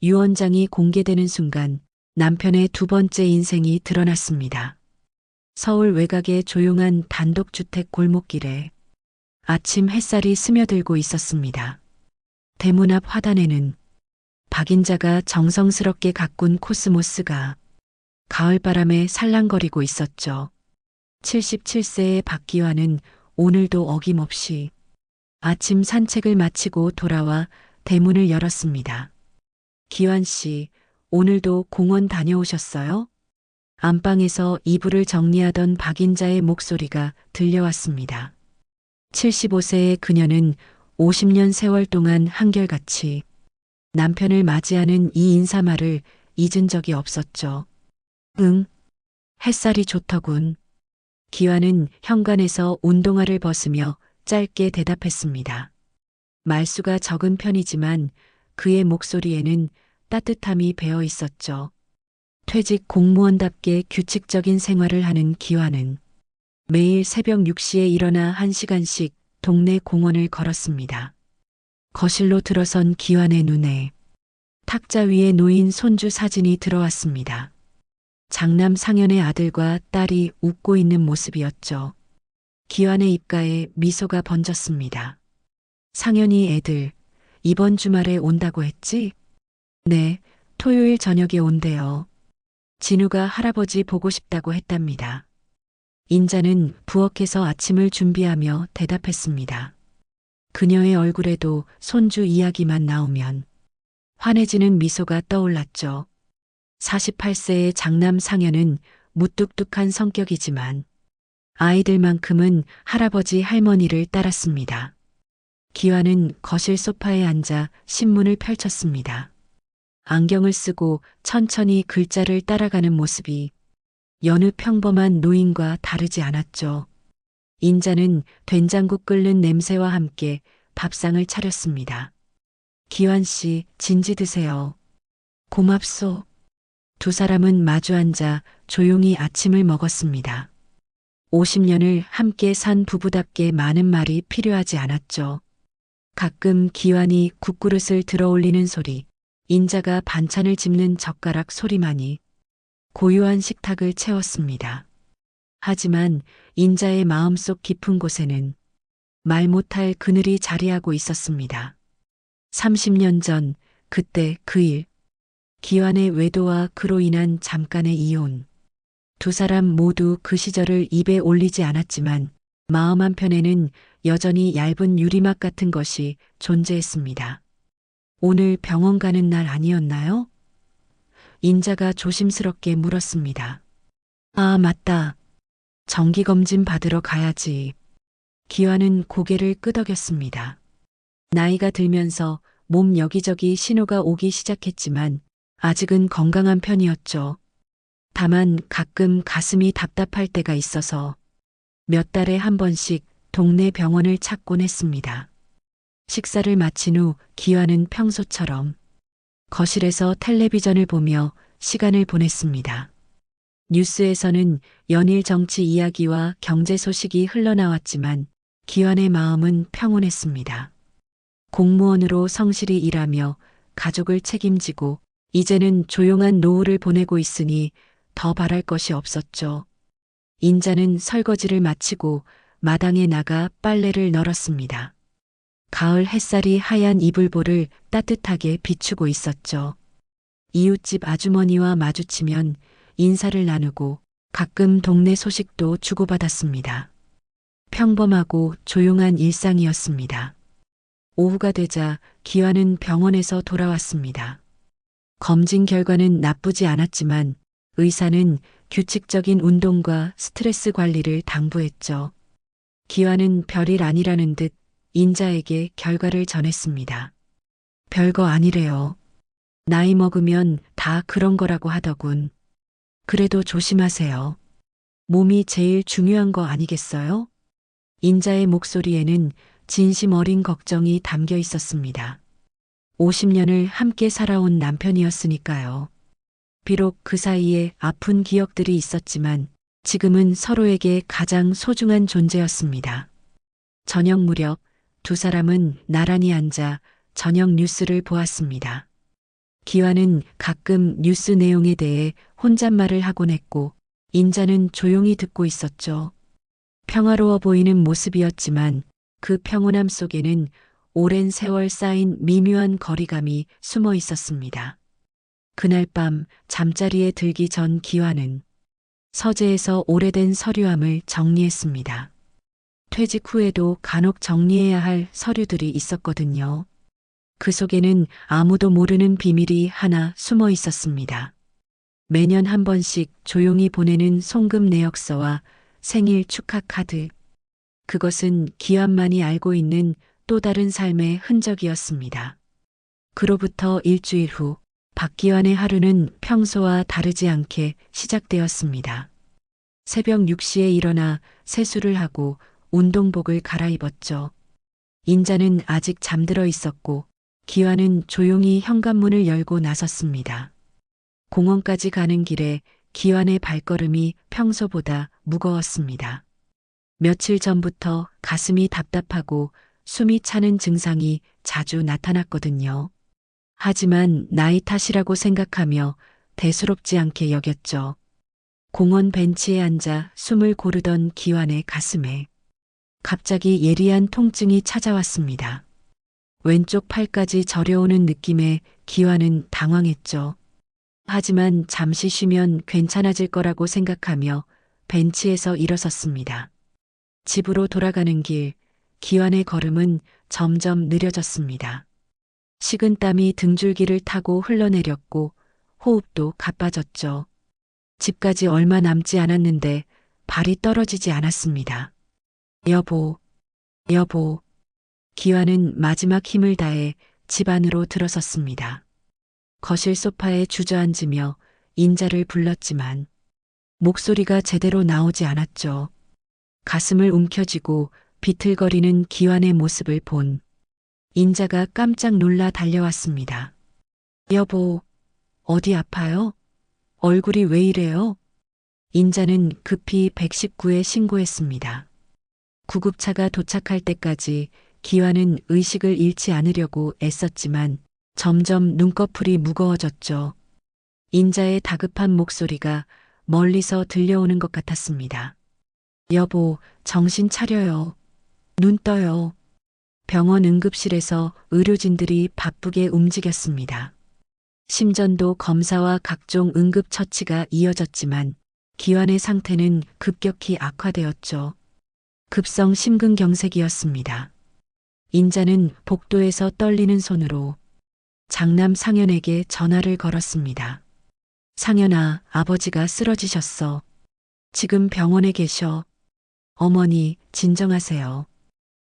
유언장이 공개되는 순간 남편의 두 번째 인생이 드러났습니다. 서울 외곽의 조용한 단독주택 골목길에 아침 햇살이 스며들고 있었습니다. 대문 앞 화단에는 박인자가 정성스럽게 가꾼 코스모스가 가을바람에 살랑거리고 있었죠. 77세의 박기환은 오늘도 어김없이 아침 산책을 마치고 돌아와 대문을 열었습니다. 기환 씨, 오늘도 공원 다녀오셨어요? 안방에서 이불을 정리하던 박인자의 목소리가 들려왔습니다. 75세의 그녀는 50년 세월 동안 한결같이 남편을 맞이하는 이 인사말을 잊은 적이 없었죠. 응, 햇살이 좋더군. 기환은 현관에서 운동화를 벗으며 짧게 대답했습니다. 말수가 적은 편이지만 그의 목소리에는 따뜻함이 배어 있었죠. 퇴직 공무원답게 규칙적인 생활을 하는 기환은 매일 새벽 6시에 일어나 1시간씩 동네 공원을 걸었습니다. 거실로 들어선 기환의 눈에 탁자 위에 놓인 손주 사진이 들어왔습니다. 장남 상현의 아들과 딸이 웃고 있는 모습이었죠. 기환의 입가에 미소가 번졌습니다. 상현이 애들, 이번 주말에 온다고 했지? 네, 토요일 저녁에 온대요. 진우가 할아버지 보고 싶다고 했답니다. 인자는 부엌에서 아침을 준비하며 대답했습니다. 그녀의 얼굴에도 손주 이야기만 나오면 환해지는 미소가 떠올랐죠. 48세의 장남 상현은 무뚝뚝한 성격이지만 아이들만큼은 할아버지 할머니를 따랐습니다. 기환은 거실 소파에 앉아 신문을 펼쳤습니다. 안경을 쓰고 천천히 글자를 따라가는 모습이 여느 평범한 노인과 다르지 않았죠. 인자는 된장국 끓는 냄새와 함께 밥상을 차렸습니다. 기환 씨, 진지 드세요. 고맙소. 두 사람은 마주 앉아 조용히 아침을 먹었습니다. 50년을 함께 산 부부답게 많은 말이 필요하지 않았죠. 가끔 기환이 국그릇을 들어 올리는 소리, 인자가 반찬을 집는 젓가락 소리만이 고요한 식탁을 채웠습니다. 하지만 인자의 마음속 깊은 곳에는 말 못할 그늘이 자리하고 있었습니다. 30년 전 그때 그 일, 기환의 외도와 그로 인한 잠깐의 이혼. 두 사람 모두 그 시절을 입에 올리지 않았지만 마음 한편에는 여전히 얇은 유리막 같은 것이 존재했습니다. 오늘 병원 가는 날 아니었나요? 인자가 조심스럽게 물었습니다. 아, 맞다. 정기검진 받으러 가야지. 기환은 고개를 끄덕였습니다. 나이가 들면서 몸 여기저기 신호가 오기 시작했지만 아직은 건강한 편이었죠. 다만 가끔 가슴이 답답할 때가 있어서 몇 달에 한 번씩 동네 병원을 찾곤 했습니다. 식사를 마친 후 기환은 평소처럼 거실에서 텔레비전을 보며 시간을 보냈습니다. 뉴스에서는 연일 정치 이야기와 경제 소식이 흘러나왔지만 기환의 마음은 평온했습니다. 공무원으로 성실히 일하며 가족을 책임지고 이제는 조용한 노후를 보내고 있으니 더 바랄 것이 없었죠. 인자는 설거지를 마치고 마당에 나가 빨래를 널었습니다. 가을 햇살이 하얀 이불보를 따뜻하게 비추고 있었죠. 이웃집 아주머니와 마주치면 인사를 나누고 가끔 동네 소식도 주고받았습니다. 평범하고 조용한 일상이었습니다. 오후가 되자 기환은 병원에서 돌아왔습니다. 검진 결과는 나쁘지 않았지만 의사는 규칙적인 운동과 스트레스 관리를 당부했죠. 기환은 별일 아니라는 듯 인자에게 결과를 전했습니다. 별거 아니래요. 나이 먹으면 다 그런 거라고 하더군. 그래도 조심하세요. 몸이 제일 중요한 거 아니겠어요? 인자의 목소리에는 진심 어린 걱정이 담겨 있었습니다. 50년을 함께 살아온 남편이었으니까요. 비록 그 사이에 아픈 기억들이 있었지만 지금은 서로에게 가장 소중한 존재였습니다. 저녁 무렵 두 사람은 나란히 앉아 저녁 뉴스를 보았습니다. 기완은 가끔 뉴스 내용에 대해 혼잣말을 하곤 했고 인자는 조용히 듣고 있었죠. 평화로워 보이는 모습이었지만 그 평온함 속에는 오랜 세월 쌓인 미묘한 거리감이 숨어 있었습니다. 그날 밤 잠자리에 들기 전 기완은 서재에서 오래된 서류함을 정리했습니다. 퇴직 후에도 간혹 정리해야 할 서류들이 있었거든요. 그 속에는 아무도 모르는 비밀이 하나 숨어 있었습니다. 매년 한 번씩 조용히 보내는 송금 내역서와 생일 축하 카드. 그것은 기완만이 알고 있는 또 다른 삶의 흔적이었습니다. 그로부터 일주일 후 박기완의 하루는 평소와 다르지 않게 시작되었습니다. 새벽 6시에 일어나 세수를 하고 운동복을 갈아입었죠. 인자는 아직 잠들어 있었고 기완은 조용히 현관문을 열고 나섰습니다. 공원까지 가는 길에 기완의 발걸음이 평소보다 무거웠습니다. 며칠 전부터 가슴이 답답하고 숨이 차는 증상이 자주 나타났거든요. 하지만 나이 탓이라고 생각하며 대수롭지 않게 여겼죠. 공원 벤치에 앉아 숨을 고르던 기완의 가슴에 갑자기 예리한 통증이 찾아왔습니다. 왼쪽 팔까지 저려오는 느낌에 기완은 당황했죠. 하지만 잠시 쉬면 괜찮아질 거라고 생각하며 벤치에서 일어섰습니다. 집으로 돌아가는 길, 기완의 걸음은 점점 느려졌습니다. 식은땀이 등줄기를 타고 흘러내렸고 호흡도 가빠졌죠. 집까지 얼마 남지 않았는데 발이 떨어지지 않았습니다. 여보, 여보. 기완은 마지막 힘을 다해 집 안으로 들어섰습니다. 거실 소파에 주저앉으며 인자를 불렀지만 목소리가 제대로 나오지 않았죠. 가슴을 움켜쥐고 비틀거리는 기완의 모습을 본 인자가 깜짝 놀라 달려왔습니다. 여보, 어디 아파요? 얼굴이 왜 이래요? 인자는 급히 119에 신고했습니다. 구급차가 도착할 때까지 기완은 의식을 잃지 않으려고 애썼지만 점점 눈꺼풀이 무거워졌죠. 인자의 다급한 목소리가 멀리서 들려오는 것 같았습니다. 여보, 정신 차려요. 눈 떠요. 병원 응급실에서 의료진들이 바쁘게 움직였습니다. 심전도 검사와 각종 응급처치가 이어졌지만 기완의 상태는 급격히 악화되었죠. 급성 심근경색이었습니다. 인자는 복도에서 떨리는 손으로 장남 상현에게 전화를 걸었습니다. 상현아, 아버지가 쓰러지셨어. 지금 병원에 계셔. 어머니, 진정하세요.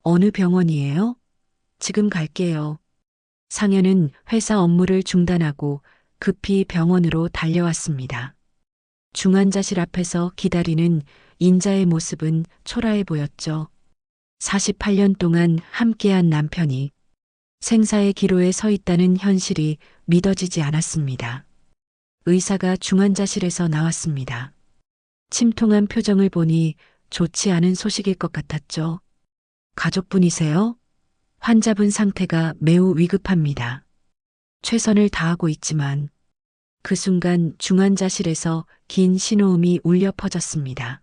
어느 병원이에요? 지금 갈게요. 상현은 회사 업무를 중단하고 급히 병원으로 달려왔습니다. 중환자실 앞에서 기다리는 인자의 모습은 초라해 보였죠. 48년 동안 함께한 남편이 생사의 기로에 서 있다는 현실이 믿어지지 않았습니다. 의사가 중환자실에서 나왔습니다. 침통한 표정을 보니 좋지 않은 소식일 것 같았죠. 가족분이세요? 환자분 상태가 매우 위급합니다. 최선을 다하고 있지만 그 순간 중환자실에서 긴 신호음이 울려 퍼졌습니다.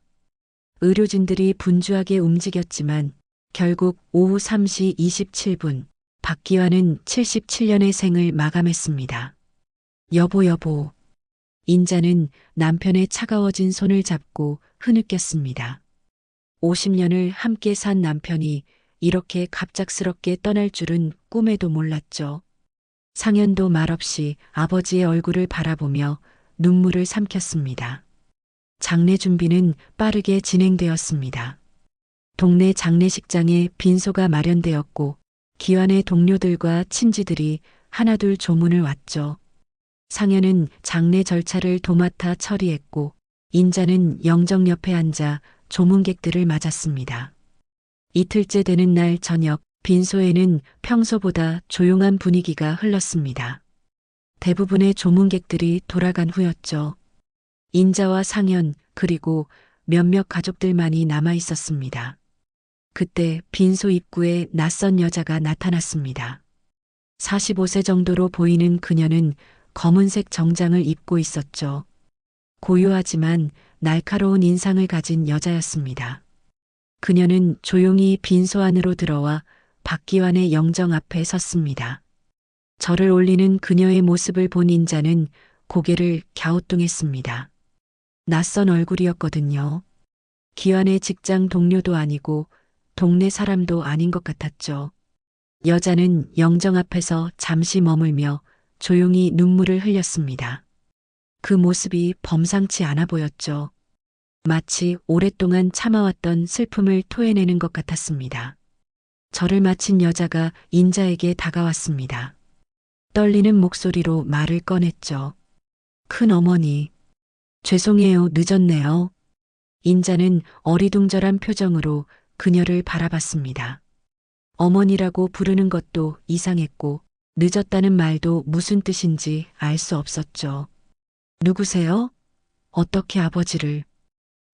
의료진들이 분주하게 움직였지만 결국 오후 3시 27분 박기완은 77년의 생을 마감했습니다. 여보. 인자는 남편의 차가워진 손을 잡고 흐느꼈습니다. 50년을 함께 산 남편이 이렇게 갑작스럽게 떠날 줄은 꿈에도 몰랐죠. 상현도 말없이 아버지의 얼굴을 바라보며 눈물을 삼켰습니다. 장례 준비는 빠르게 진행되었습니다. 동네 장례식장에 빈소가 마련되었고 기완의 동료들과 친지들이 하나둘 조문을 왔죠. 상현은 장례 절차를 도맡아 처리했고 인자는 영정 옆에 앉아 조문객들을 맞았습니다. 이틀째 되는 날 저녁 빈소에는 평소보다 조용한 분위기가 흘렀습니다. 대부분의 조문객들이 돌아간 후였죠. 인자와 상현 그리고 몇몇 가족들만이 남아 있었습니다. 그때 빈소 입구에 낯선 여자가 나타났습니다. 45세 정도로 보이는 그녀는 검은색 정장을 입고 있었죠. 고요하지만 날카로운 인상을 가진 여자였습니다. 그녀는 조용히 빈소 안으로 들어와 박기환의 영정 앞에 섰습니다. 절을 올리는 그녀의 모습을 본 인자는 고개를 갸우뚱했습니다. 낯선 얼굴이었거든요. 기환의 직장 동료도 아니고 동네 사람도 아닌 것 같았죠. 여자는 영정 앞에서 잠시 머물며 조용히 눈물을 흘렸습니다. 그 모습이 범상치 않아 보였죠. 마치 오랫동안 참아왔던 슬픔을 토해내는 것 같았습니다. 절을 마친 여자가 인자에게 다가왔습니다. 떨리는 목소리로 말을 꺼냈죠. 큰 어머니, 죄송해요, 늦었네요. 인자는 어리둥절한 표정으로 그녀를 바라봤습니다. 어머니라고 부르는 것도 이상했고 늦었다는 말도 무슨 뜻인지 알 수 없었죠. 누구세요? 어떻게 아버지를?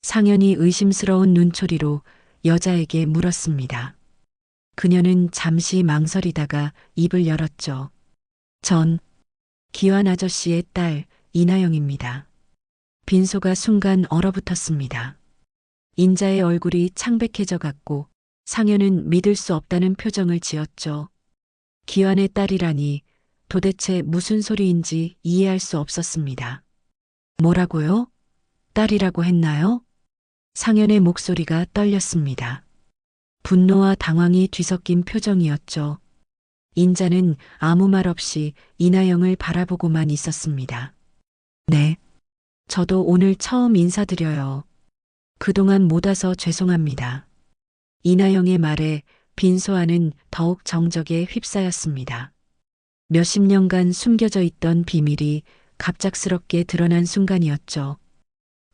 상현이 의심스러운 눈초리로 여자에게 물었습니다. 그녀는 잠시 망설이다가 입을 열었죠. 전 기환 아저씨의 딸 이나영입니다. 빈소가 순간 얼어붙었습니다. 인자의 얼굴이 창백해져 갔고 상현은 믿을 수 없다는 표정을 지었죠. 기환의 딸이라니 도대체 무슨 소리인지 이해할 수 없었습니다. 뭐라고요? 딸이라고 했나요? 상현의 목소리가 떨렸습니다. 분노와 당황이 뒤섞인 표정이었죠. 인자는 아무 말 없이 이나영을 바라보고만 있었습니다. 네. 저도 오늘 처음 인사드려요. 그동안 못 와서 죄송합니다. 이나영의 말에 빈소 안은 더욱 정적에 휩싸였습니다. 몇십 년간 숨겨져 있던 비밀이 갑작스럽게 드러난 순간이었죠.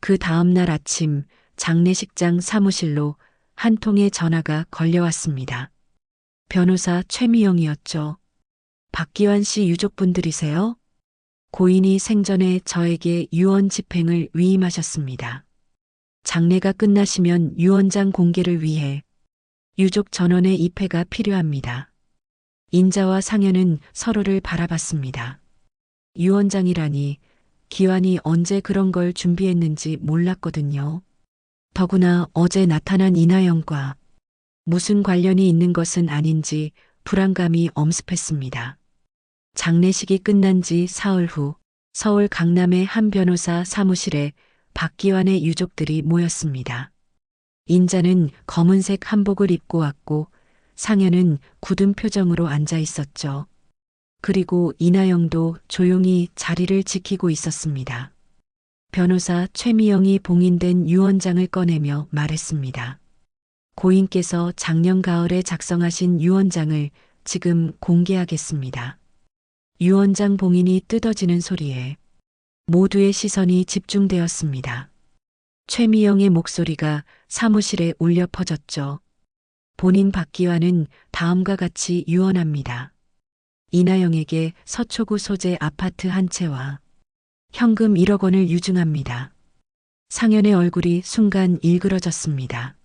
그 다음 날 아침 장례식장 사무실로 한 통의 전화가 걸려왔습니다. 변호사 최미영이었죠. 박기환 씨 유족분들이세요? 고인이 생전에 저에게 유언 집행을 위임하셨습니다. 장례가 끝나시면 유언장 공개를 위해 유족 전원의 입회가 필요합니다. 인자와 상현은 서로를 바라봤습니다. 유언장이라니 기환이 언제 그런 걸 준비했는지 몰랐거든요. 더구나 어제 나타난 이나영과 무슨 관련이 있는 것은 아닌지 불안감이 엄습했습니다. 장례식이 끝난 지 사흘 후 서울 강남의 한 변호사 사무실에 박기환의 유족들이 모였습니다. 인자는 검은색 한복을 입고 왔고 상현은 굳은 표정으로 앉아 있었죠. 그리고 이나영도 조용히 자리를 지키고 있었습니다. 변호사 최미영이 봉인된 유언장을 꺼내며 말했습니다. 고인께서 작년 가을에 작성하신 유언장을 지금 공개하겠습니다. 유언장 봉인이 뜯어지는 소리에 모두의 시선이 집중되었습니다. 최미영의 목소리가 사무실에 울려 퍼졌죠. 본인 박기환은 다음과 같이 유언합니다. 이나영에게 서초구 소재 아파트 한 채와 현금 1억 원을 유증합니다. 상현의 얼굴이 순간 일그러졌습니다.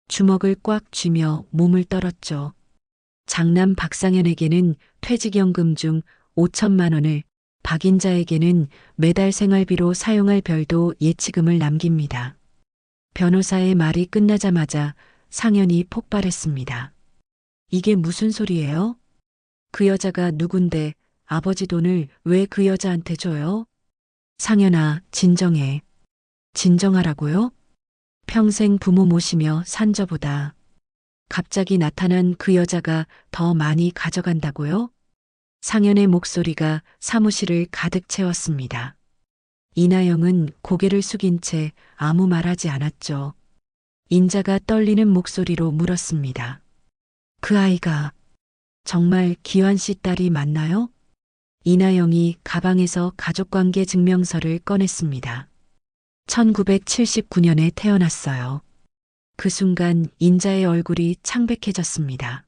주먹을 꽉 쥐며 몸을 떨었죠. 장남 박상현에게는 퇴직연금 중 5천만 원을, 박인자에게는 매달 생활비로 사용할 별도 예치금을 남깁니다. 변호사의 말이 끝나자마자 상현이 폭발했습니다. 이게 무슨 소리예요? 그 여자가 누군데 아버지 돈을 왜 그 여자한테 줘요? 상현아, 진정해. 진정하라고요? 평생 부모 모시며 산 저보다 갑자기 나타난 그 여자가 더 많이 가져간다고요? 상현의 목소리가 사무실을 가득 채웠습니다. 이나영은 고개를 숙인 채 아무 말하지 않았죠. 인자가 떨리는 목소리로 물었습니다. 그 아이가 정말 기환 씨 딸이 맞나요? 이나영이 가방에서 가족관계 증명서를 꺼냈습니다. 1979년에 태어났어요. 그 순간 인자의 얼굴이 창백해졌습니다.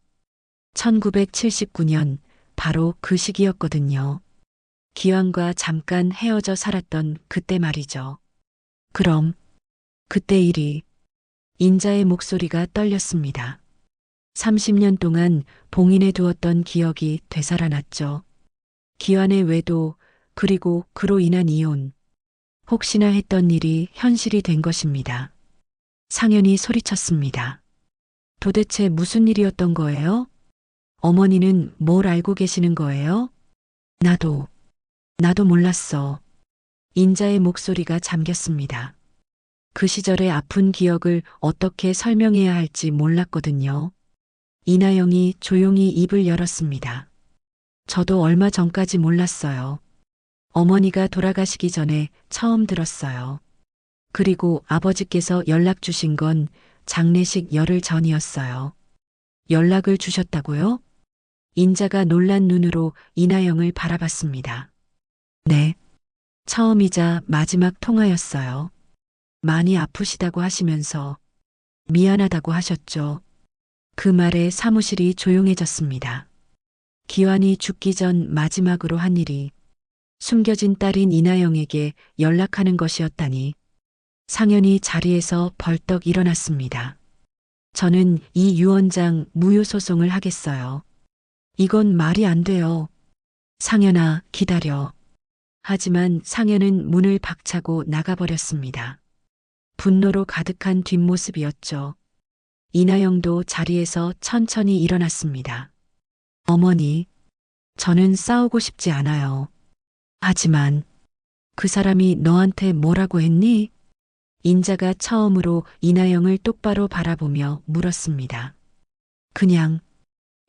1979년 바로 그 시기였거든요. 기환과 잠깐 헤어져 살았던 그때 말이죠. 그럼 그때 일이 인자의 목소리가 떨렸습니다. 30년 동안 봉인해 두었던 기억이 되살아났죠. 기환의 외도, 그리고 그로 인한 이혼. 혹시나 했던 일이 현실이 된 것입니다. 상현이 소리쳤습니다. 도대체 무슨 일이었던 거예요? 어머니는 뭘 알고 계시는 거예요? 나도 몰랐어. 인자의 목소리가 잠겼습니다. 그 시절의 아픈 기억을 어떻게 설명해야 할지 몰랐거든요. 이나영이 조용히 입을 열었습니다. 저도 얼마 전까지 몰랐어요. 어머니가 돌아가시기 전에 처음 들었어요. 그리고 아버지께서 연락 주신 건 장례식 열흘 전이었어요. 연락을 주셨다고요? 인자가 놀란 눈으로 이나영을 바라봤습니다. 네. 처음이자 마지막 통화였어요. 많이 아프시다고 하시면서 미안하다고 하셨죠. 그 말에 사무실이 조용해졌습니다. 기환이 죽기 전 마지막으로 한 일이 숨겨진 딸인 이나영에게 연락하는 것이었다니. 상현이 자리에서 벌떡 일어났습니다. 저는 이 유언장 무효소송을 하겠어요. 이건 말이 안 돼요. 상현아, 기다려. 하지만 상현은 문을 박차고 나가버렸습니다. 분노로 가득한 뒷모습이었죠. 이나영도 자리에서 천천히 일어났습니다. 어머니, 저는 싸우고 싶지 않아요. 하지만 그 사람이 너한테 뭐라고 했니? 인자가 처음으로 이나영을 똑바로 바라보며 물었습니다. 그냥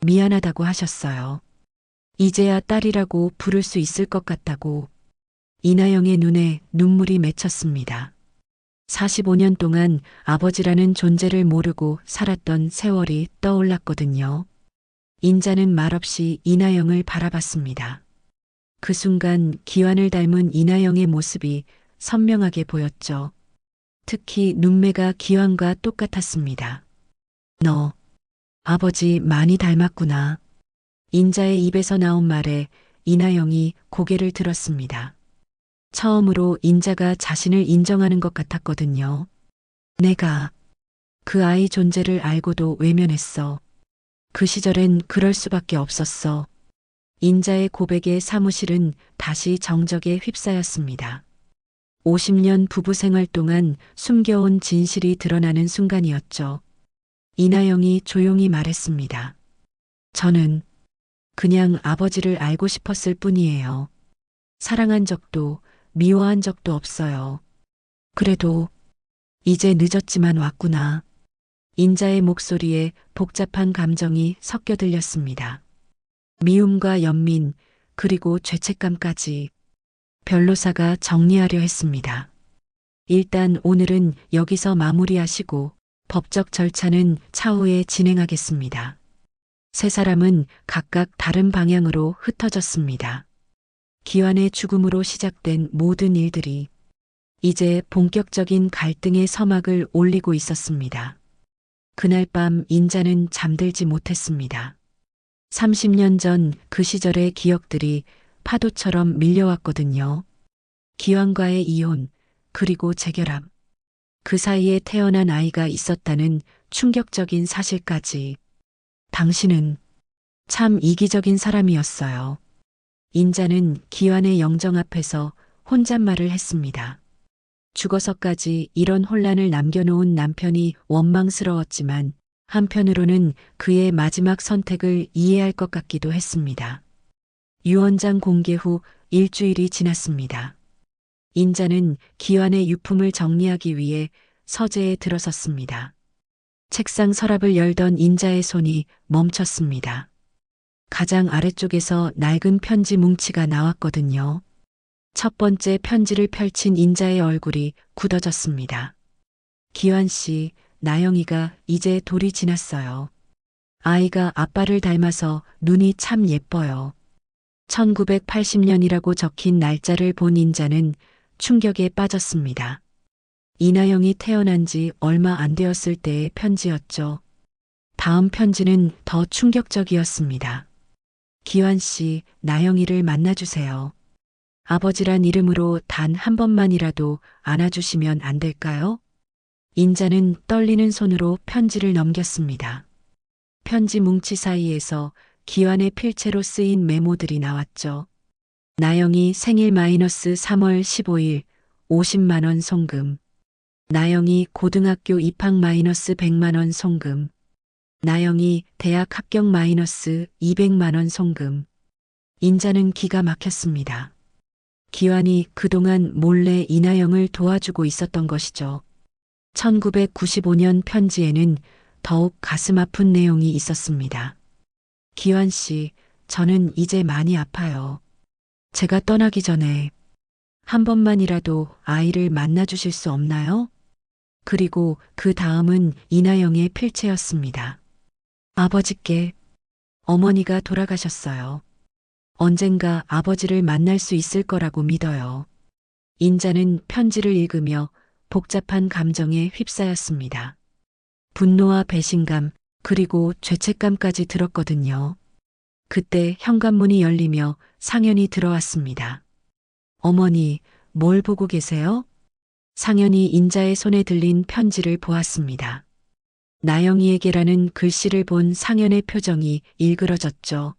미안하다고 하셨어요. 이제야 딸이라고 부를 수 있을 것 같다고. 이나영의 눈에 눈물이 맺혔습니다. 45년 동안 아버지라는 존재를 모르고 살았던 세월이 떠올랐거든요. 인자는 말없이 이나영을 바라봤습니다. 그 순간 기환을 닮은 이나영의 모습이 선명하게 보였죠. 특히 눈매가 기환과 똑같았습니다. 너, 아버지 많이 닮았구나. 인자의 입에서 나온 말에 이나영이 고개를 들었습니다. 처음으로 인자가 자신을 인정하는 것 같았거든요. 내가 그 아이 존재를 알고도 외면했어. 그 시절엔 그럴 수밖에 없었어. 인자의 고백에 사무실은 다시 정적에 휩싸였습니다. 50년 부부 생활 동안 숨겨온 진실이 드러나는 순간이었죠. 이나영이 조용히 말했습니다. 저는 그냥 아버지를 알고 싶었을 뿐이에요. 사랑한 적도 미워한 적도 없어요. 그래도 이제 늦었지만 왔구나. 인자의 목소리에 복잡한 감정이 섞여 들렸습니다. 미움과 연민, 그리고 죄책감까지. 변호사가 정리하려 했습니다. 일단 오늘은 여기서 마무리하시고 법적 절차는 차후에 진행하겠습니다. 세 사람은 각각 다른 방향으로 흩어졌습니다. 기환의 죽음으로 시작된 모든 일들이 이제 본격적인 갈등의 서막을 올리고 있었습니다. 그날 밤 인자는 잠들지 못했습니다. 30년 전 그 시절의 기억들이 파도처럼 밀려왔거든요. 기환과의 이혼, 그리고 재결합. 그 사이에 태어난 아이가 있었다는 충격적인 사실까지. 당신은 참 이기적인 사람이었어요. 인자는 기환의 영정 앞에서 혼잣말을 했습니다. 죽어서까지 이런 혼란을 남겨놓은 남편이 원망스러웠지만 한편으로는 그의 마지막 선택을 이해할 것 같기도 했습니다. 유언장 공개 후 일주일이 지났습니다. 인자는 기환의 유품을 정리하기 위해 서재에 들어섰습니다. 책상 서랍을 열던 인자의 손이 멈췄습니다. 가장 아래쪽에서 낡은 편지 뭉치가 나왔거든요. 첫 번째 편지를 펼친 인자의 얼굴이 굳어졌습니다. 기환 씨, 나영이가 이제 돌이 지났어요. 아이가 아빠를 닮아서 눈이 참 예뻐요. 1980년이라고 적힌 날짜를 본 인자는 충격에 빠졌습니다. 이나영이 태어난 지 얼마 안 되었을 때의 편지였죠. 다음 편지는 더 충격적이었습니다. 기환 씨, 나영이를 만나주세요. 아버지란 이름으로 단 한 번만이라도 안아주시면 안 될까요? 인자는 떨리는 손으로 편지를 넘겼습니다. 편지 뭉치 사이에서 기환의 필체로 쓰인 메모들이 나왔죠. 나영이 생일 -3월 15일 50만 원 송금. 나영이 고등학교 입학 -100만 원 송금. 나영이 대학 합격 -200만 원 송금. 인자는 기가 막혔습니다. 기환이 그동안 몰래 이나영을 도와주고 있었던 것이죠. 1995년 편지에는 더욱 가슴 아픈 내용이 있었습니다. 기환 씨, 저는 이제 많이 아파요. 제가 떠나기 전에 한 번만이라도 아이를 만나 주실 수 없나요? 그리고 그 다음은 이나영의 필체였습니다. 아버지께 어머니가 돌아가셨어요. 언젠가 아버지를 만날 수 있을 거라고 믿어요. 인자는 편지를 읽으며 복잡한 감정에 휩싸였습니다. 분노와 배신감, 그리고 죄책감까지 들었거든요. 그때 현관문이 열리며 상현이 들어왔습니다. 어머니, 뭘 보고 계세요? 상현이 인자의 손에 들린 편지를 보았습니다. 나영이에게라는 글씨를 본 상현의 표정이 일그러졌죠.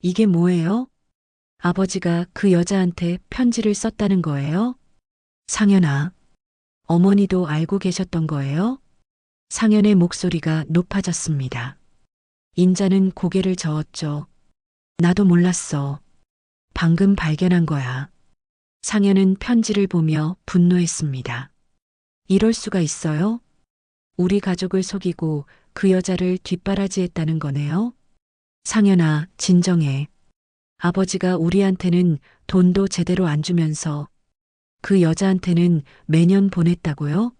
이게 뭐예요? 아버지가 그 여자한테 편지를 썼다는 거예요? 상현아, 어머니도 알고 계셨던 거예요? 상현의 목소리가 높아졌습니다. 인자는 고개를 저었죠. 나도 몰랐어. 방금 발견한 거야. 상현은 편지를 보며 분노했습니다. 이럴 수가 있어요? 우리 가족을 속이고 그 여자를 뒷바라지했다는 거네요? 상현아, 진정해. 아버지가 우리한테는 돈도 제대로 안 주면서 그 여자한테는 매년 보냈다고요?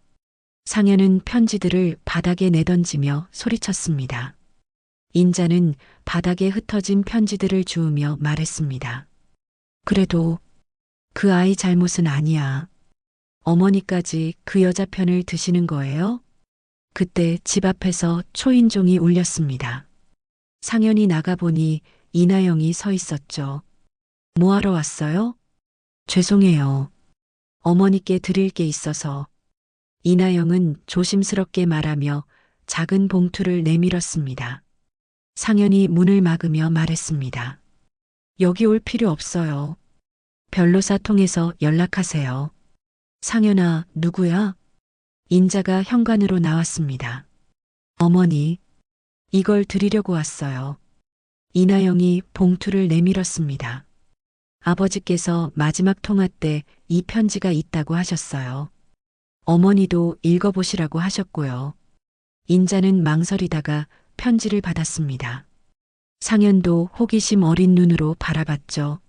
상현은 편지들을 바닥에 내던지며 소리쳤습니다. 인자는 바닥에 흩어진 편지들을 주우며 말했습니다. 그래도 그 아이 잘못은 아니야. 어머니까지 그 여자 편을 드시는 거예요? 그때 집 앞에서 초인종이 울렸습니다. 상현이 나가보니 이나영이 서 있었죠. 뭐하러 왔어요? 죄송해요. 어머니께 드릴 게 있어서. 이나영은 조심스럽게 말하며 작은 봉투를 내밀었습니다. 상현이 문을 막으며 말했습니다. 여기 올 필요 없어요. 변로사 통해서 연락하세요. 상현아, 누구야? 인자가 현관으로 나왔습니다. 어머니, 이걸 드리려고 왔어요. 이나영이 봉투를 내밀었습니다. 아버지께서 마지막 통화 때 이 편지가 있다고 하셨어요. 어머니도 읽어보시라고 하셨고요. 인자는 망설이다가 편지를 받았습니다. 상현도 호기심 어린 눈으로 바라봤죠.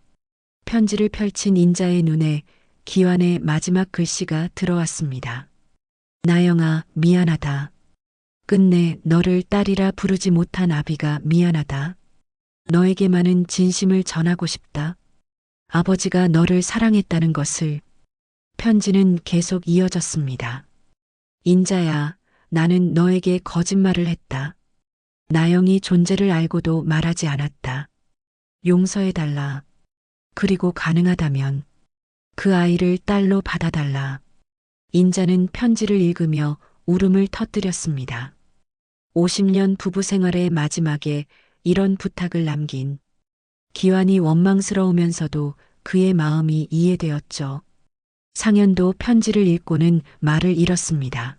편지를 펼친 인자의 눈에 기환의 마지막 글씨가 들어왔습니다. 나영아, 미안하다. 끝내 너를 딸이라 부르지 못한 아비가 미안하다. 너에게만은 진심을 전하고 싶다. 아버지가 너를 사랑했다는 것을. 편지는 계속 이어졌습니다. 인자야, 나는 너에게 거짓말을 했다. 나영이 존재를 알고도 말하지 않았다. 용서해달라. 그리고 가능하다면 그 아이를 딸로 받아달라. 인자는 편지를 읽으며 울음을 터뜨렸습니다. 50년 부부 생활의 마지막에 이런 부탁을 남긴 기환이 원망스러우면서도 그의 마음이 이해되었죠. 상현도 편지를 읽고는 말을 잃었습니다.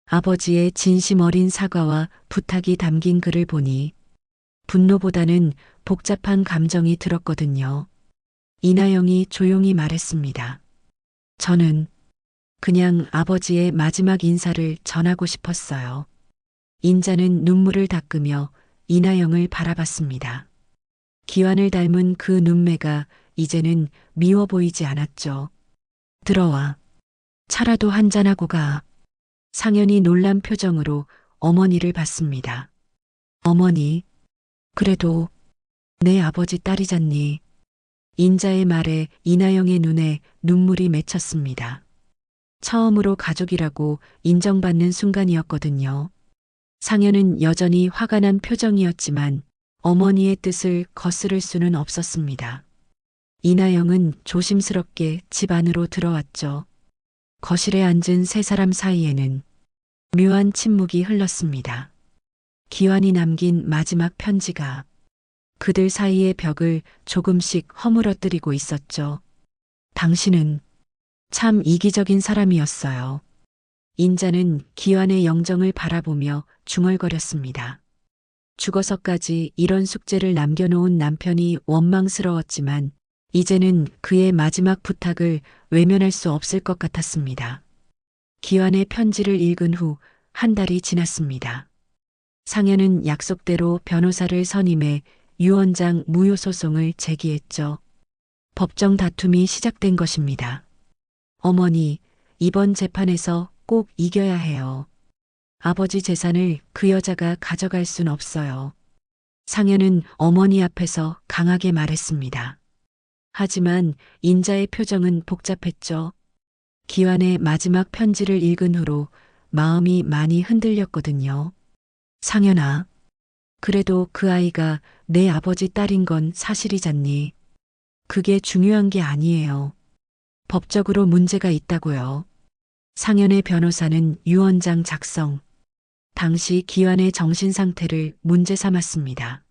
아버지의 진심 어린 사과와 부탁이 담긴 글을 보니 분노보다는 복잡한 감정이 들었거든요. 이나영이 조용히 말했습니다. 저는 그냥 아버지의 마지막 인사를 전하고 싶었어요. 인자는 눈물을 닦으며 이나영을 바라봤습니다. 기환을 닮은 그 눈매가 이제는 미워 보이지 않았죠. 들어와. 차라도 한잔하고 가. 상현이 놀란 표정으로 어머니를 봤습니다. 어머니, 그래도 내 아버지 딸이잖니. 인자의 말에 이나영의 눈에 눈물이 맺혔습니다. 처음으로 가족이라고 인정받는 순간이었거든요. 상현은 여전히 화가 난 표정이었지만 어머니의 뜻을 거스를 수는 없었습니다. 이나영은 조심스럽게 집 안으로 들어왔죠. 거실에 앉은 세 사람 사이에는 묘한 침묵이 흘렀습니다. 기환이 남긴 마지막 편지가 그들 사이의 벽을 조금씩 허물어뜨리고 있었죠. 당신은 참 이기적인 사람이었어요. 인자는 기환의 영정을 바라보며 중얼거렸습니다. 죽어서까지 이런 숙제를 남겨놓은 남편이 원망스러웠지만 이제는 그의 마지막 부탁을 외면할 수 없을 것 같았습니다. 기환의 편지를 읽은 후 한 달이 지났습니다. 상현은 약속대로 변호사를 선임해 유언장 무효 소송을 제기했죠. 법정 다툼이 시작된 것입니다. 어머니, 이번 재판에서 꼭 이겨야 해요. 아버지 재산을 그 여자가 가져갈 순 없어요. 상현은 어머니 앞에서 강하게 말했습니다. 하지만 인자의 표정은 복잡했죠. 기환의 마지막 편지를 읽은 후로 마음이 많이 흔들렸거든요. 상현아, 그래도 그 아이가 내 아버지 딸인 건 사실이잖니. 그게 중요한 게 아니에요. 법적으로 문제가 있다고요. 상현의 변호사는 유언장 작성, 당시 기환의 정신 상태를 문제 삼았습니다.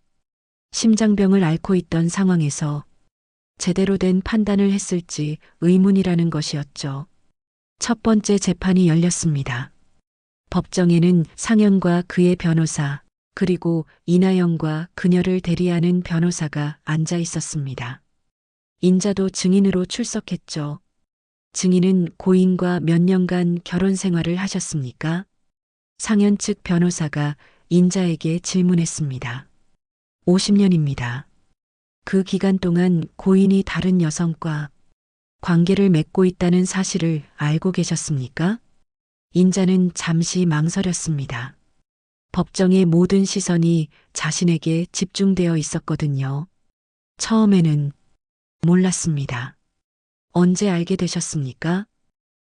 심장병을 앓고 있던 상황에서 제대로 된 판단을 했을지 의문이라는 것이었죠. 첫 번째 재판이 열렸습니다. 법정에는 상현과 그의 변호사, 그리고 이나영과 그녀를 대리하는 변호사가 앉아 있었습니다. 인자도 증인으로 출석했죠. 증인은 고인과 몇 년간 결혼 생활을 하셨습니까? 상현 측 변호사가 인자에게 질문했습니다. 50년입니다. 그 기간 동안 고인이 다른 여성과 관계를 맺고 있다는 사실을 알고 계셨습니까? 인자는 잠시 망설였습니다. 법정의 모든 시선이 자신에게 집중되어 있었거든요. 처음에는 몰랐습니다. 언제 알게 되셨습니까?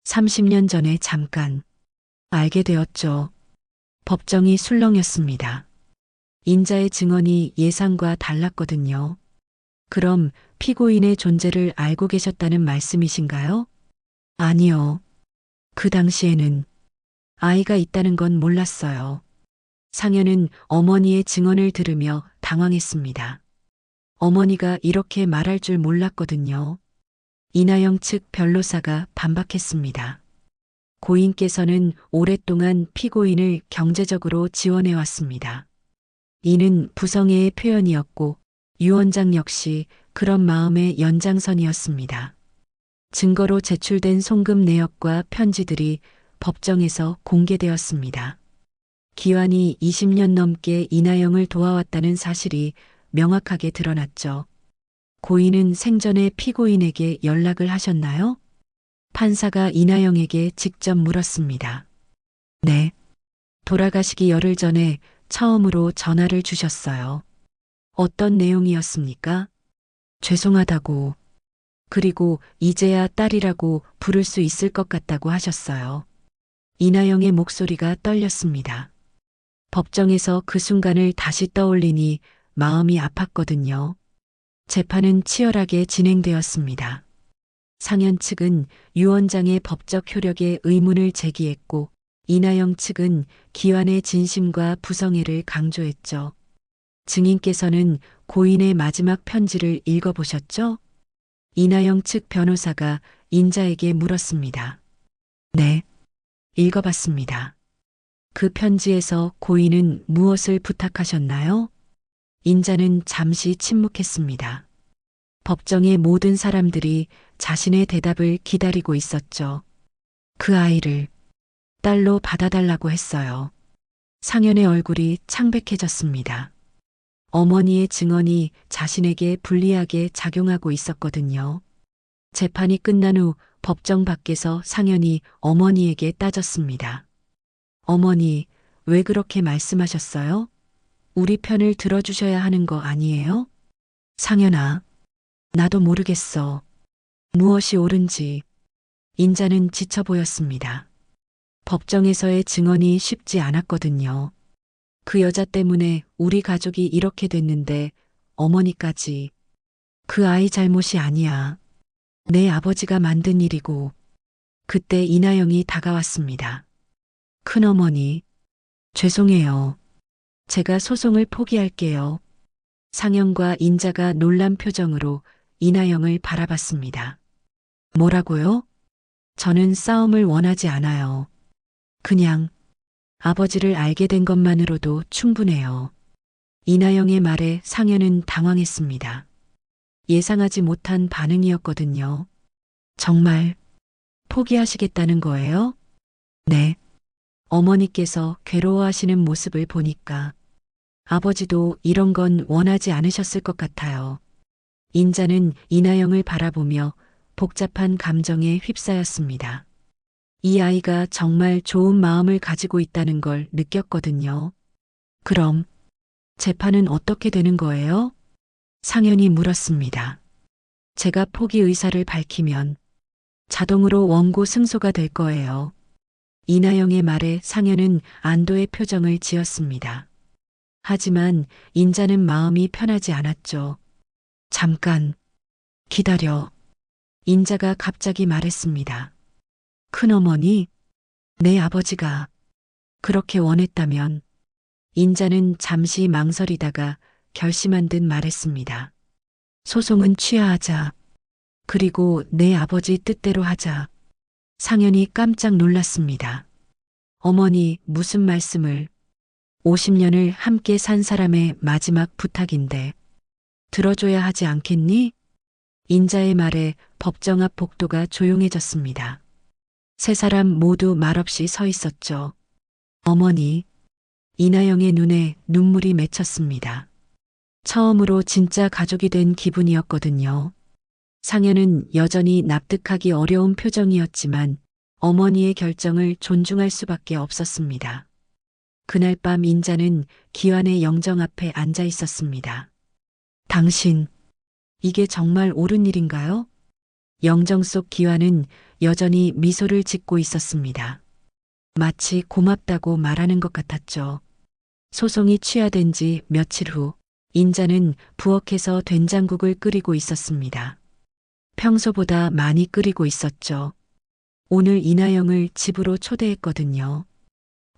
30년 전에 잠깐 알게 되었죠. 법정이 술렁였습니다. 인자의 증언이 예상과 달랐거든요. 그럼 피고인의 존재를 알고 계셨다는 말씀이신가요? 아니요. 그 당시에는 아이가 있다는 건 몰랐어요. 상현은 어머니의 증언을 들으며 당황했습니다. 어머니가 이렇게 말할 줄 몰랐거든요. 이나영 측 변호사가 반박했습니다. 고인께서는 오랫동안 피고인을 경제적으로 지원해 왔습니다. 이는 부성애의 표현이었고 유언장 역시 그런 마음의 연장선이었습니다. 증거로 제출된 송금 내역과 편지들이 법정에서 공개되었습니다. 기환이 20년 넘게 이나영을 도와왔다는 사실이 명확하게 드러났죠. 고인은 생전에 피고인에게 연락을 하셨나요? 판사가 이나영에게 직접 물었습니다. 네. 돌아가시기 열흘 전에 처음으로 전화를 주셨어요. 어떤 내용이었습니까? 죄송하다고. 그리고 이제야 딸이라고 부를 수 있을 것 같다고 하셨어요. 이나영의 목소리가 떨렸습니다. 법정에서 그 순간을 다시 떠올리니 마음이 아팠거든요. 재판은 치열하게 진행되었습니다. 상현 측은 유언장의 법적 효력에 의문을 제기했고 이나영 측은 기환의 진심과 부성애를 강조했죠. 증인께서는 고인의 마지막 편지를 읽어보셨죠? 이나영 측 변호사가 인자에게 물었습니다. 네, 읽어봤습니다. 그 편지에서 고인은 무엇을 부탁하셨나요? 인자는 잠시 침묵했습니다. 법정의 모든 사람들이 자신의 대답을 기다리고 있었죠. 그 아이를 딸로 받아달라고 했어요. 상현의 얼굴이 창백해졌습니다. 어머니의 증언이 자신에게 불리하게 작용하고 있었거든요. 재판이 끝난 후 법정 밖에서 상현이 어머니에게 따졌습니다. 어머니, 왜 그렇게 말씀하셨어요? 우리 편을 들어주셔야 하는 거 아니에요? 상현아, 나도 모르겠어. 무엇이 옳은지. 인자는 지쳐 보였습니다. 법정에서의 증언이 쉽지 않았거든요. 그 여자 때문에 우리 가족이 이렇게 됐는데 어머니까지. 그 아이 잘못이 아니야. 내 아버지가 만든 일이고. 그때 이나영이 다가왔습니다. 큰어머니, 죄송해요. 제가 소송을 포기할게요. 상현과 인자가 놀란 표정으로 이나영을 바라봤습니다. 뭐라고요? 저는 싸움을 원하지 않아요. 그냥 아버지를 알게 된 것만으로도 충분해요. 이나영의 말에 상현은 당황했습니다. 예상하지 못한 반응이었거든요. 정말 포기하시겠다는 거예요? 네. 어머니께서 괴로워하시는 모습을 보니까 아버지도 이런 건 원하지 않으셨을 것 같아요. 인자는 이나영을 바라보며 복잡한 감정에 휩싸였습니다. 이 아이가 정말 좋은 마음을 가지고 있다는 걸 느꼈거든요. 그럼 재판은 어떻게 되는 거예요? 상현이 물었습니다. 제가 포기 의사를 밝히면 자동으로 원고 승소가 될 거예요. 이나영의 말에 상현은 안도의 표정을 지었습니다. 하지만 인자는 마음이 편하지 않았죠. 잠깐 기다려. 인자가 갑자기 말했습니다. 큰어머니, 내 아버지가 그렇게 원했다면 인자는 잠시 망설이다가 결심한 듯 말했습니다. 소송은 취하하자. 그리고 내 아버지 뜻대로 하자. 상현이 깜짝 놀랐습니다. 어머니, 무슨 말씀을? 50년을 함께 산 사람의 마지막 부탁인데 들어줘야 하지 않겠니? 인자의 말에 법정 앞 복도가 조용해졌습니다. 세 사람 모두 말없이 서 있었죠. 어머니, 이나영의 눈에 눈물이 맺혔습니다. 처음으로 진짜 가족이 된 기분이었거든요. 상현은 여전히 납득하기 어려운 표정이었지만 어머니의 결정을 존중할 수밖에 없었습니다. 그날 밤 인자는 기완의 영정 앞에 앉아 있었습니다. 당신, 이게 정말 옳은 일인가요? 영정 속 기완은 여전히 미소를 짓고 있었습니다. 마치 고맙다고 말하는 것 같았죠. 소송이 취하된 지 며칠 후 인자는 부엌에서 된장국을 끓이고 있었습니다. 평소보다 많이 끓이고 있었죠. 오늘 이나영을 집으로 초대했거든요.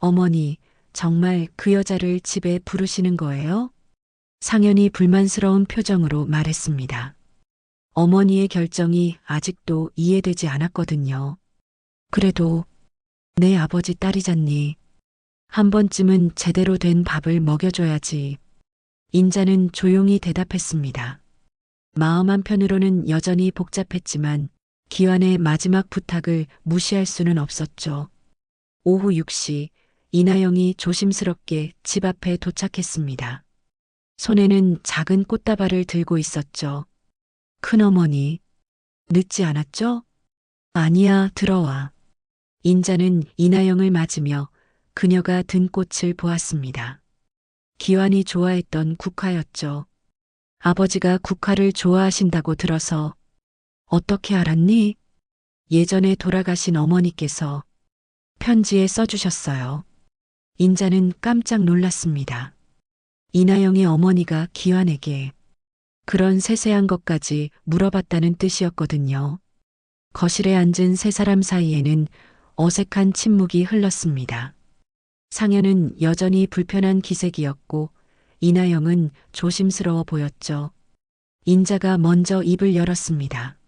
어머니, 정말 그 여자를 집에 부르시는 거예요? 상현이 불만스러운 표정으로 말했습니다. 어머니의 결정이 아직도 이해되지 않았거든요. 그래도 내 아버지 딸이잖니. 한 번쯤은 제대로 된 밥을 먹여줘야지. 인자는 조용히 대답했습니다. 마음 한편으로는 여전히 복잡했지만 기완의 마지막 부탁을 무시할 수는 없었죠. 오후 6시 이나영이 조심스럽게 집 앞에 도착했습니다. 손에는 작은 꽃다발을 들고 있었죠. 큰어머니, 늦지 않았죠? 아니야, 들어와. 인자는 이나영을 맞으며 그녀가 든 꽃을 보았습니다. 기완이 좋아했던 국화였죠. 아버지가 국화를 좋아하신다고 들어서. 어떻게 알았니? 예전에 돌아가신 어머니께서 편지에 써주셨어요. 인자는 깜짝 놀랐습니다. 이나영의 어머니가 기완에게 그런 세세한 것까지 물어봤다는 뜻이었거든요. 거실에 앉은 세 사람 사이에는 어색한 침묵이 흘렀습니다. 상현은 여전히 불편한 기색이었고 이나영은 조심스러워 보였죠. 인자가 먼저 입을 열었습니다.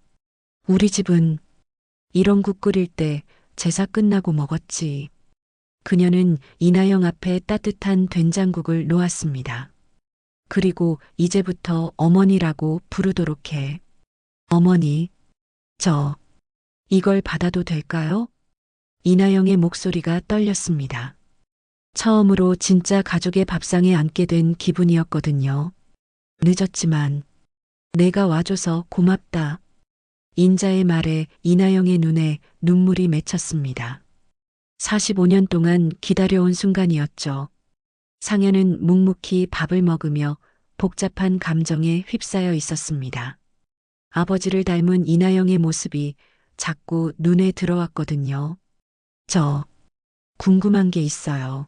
우리 집은 이런 국 끓일 때 제사 끝나고 먹었지. 그녀는 이나영 앞에 따뜻한 된장국을 놓았습니다. 그리고 이제부터 어머니라고 부르도록 해. 어머니, 이걸 받아도 될까요? 이나영의 목소리가 떨렸습니다. 처음으로 진짜 가족의 밥상에 앉게 된 기분이었거든요. 늦었지만 내가 와줘서 고맙다. 인자의 말에 이나영의 눈에 눈물이 맺혔습니다. 45년 동안 기다려온 순간이었죠. 상현은 묵묵히 밥을 먹으며 복잡한 감정에 휩싸여 있었습니다. 아버지를 닮은 이나영의 모습이 자꾸 눈에 들어왔거든요. 궁금한 게 있어요.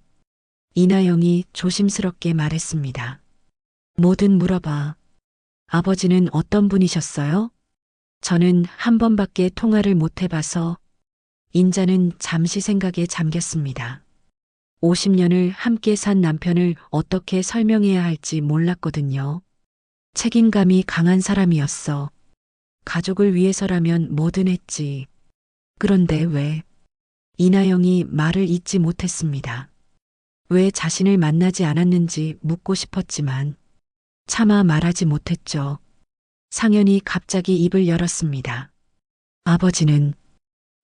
이나영이 조심스럽게 말했습니다. 뭐든 물어봐. 아버지는 어떤 분이셨어요? 저는 한 번밖에 통화를 못 해봐서. 인자는 잠시 생각에 잠겼습니다. 50년을 함께 산 남편을 어떻게 설명해야 할지 몰랐거든요. 책임감이 강한 사람이었어. 가족을 위해서라면 뭐든 했지. 그런데 왜? 이나영이 말을 잇지 못했습니다. 왜 자신을 만나지 않았는지 묻고 싶었지만 차마 말하지 못했죠. 상현이 갑자기 입을 열었습니다. 아버지는